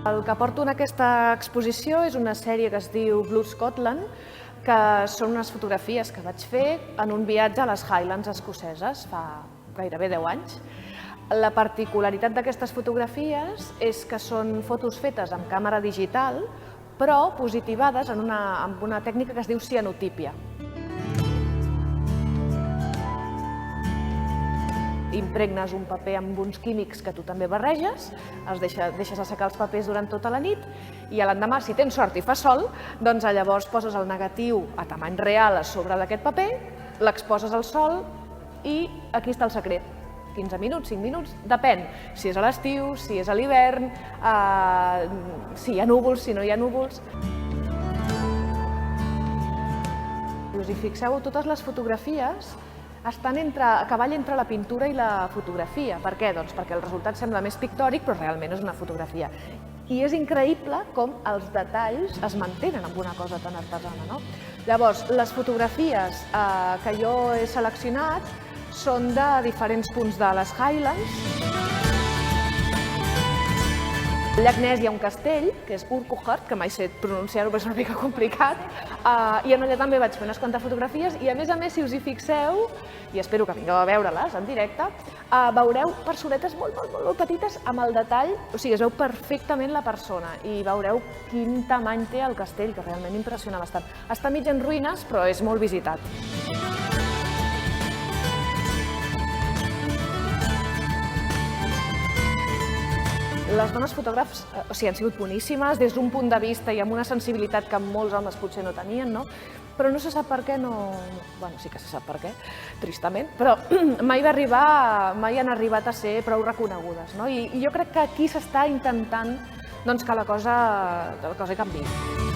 El que porto en aquesta exposició és una sèrie que es diu Blue Scotland, que són unes fotografies que vaig fer en un viatge a les Highlands escoceses fa gairebé 10 anys. La particularitat d'aquestes fotografies és que són fotos fetes amb càmera digital, però positivades amb una tècnica que es diu cianotípia. Impregnes un paper amb uns químics que tu també barreges, deixes assecar els papers durant tota la nit i l'endemà, si tens sort i fa sol, doncs llavors poses el negatiu a tamany real a sobre d'aquest paper, l'exposes al sol i aquí està el secret. 15 minuts, 5 minuts, depèn si és a l'estiu, si és a l'hivern, si hi ha núvols, si no hi ha núvols. Si us hi fixeu, totes les fotografies estan a cavall entre la pintura i la fotografia. Per què? Doncs perquè el resultat sembla més pictòric, però realment és una fotografia. I és increïble com els detalls es mantenen amb una cosa tan artesana, no? Llavors, les fotografies que jo he seleccionat són de diferents punts de les Highlands. Al llac Ness hi ha un castell, que és Urquhart, que mai sé pronunciar-ho, però és una mica complicat, i allà també vaig fer unes quantes fotografies, i a més, si us hi fixeu, i espero que vingueu a veure-les en directe, veureu personetes molt petites amb el detall, o sigui, es veu perfectament la persona, i veureu quin tamany té el castell, que realment impressiona bastant. Està mig en ruïnes, però és molt visitat. Les dones fotògrafs han sigut boníssimes des d'un punt de vista i amb una sensibilitat que molts homes potser no tenien, però no se sap per què, bueno, sí que se sap per què, tristament, però mai han arribat a ser prou reconegudes. I jo crec que aquí s'està intentant que la cosa canviï.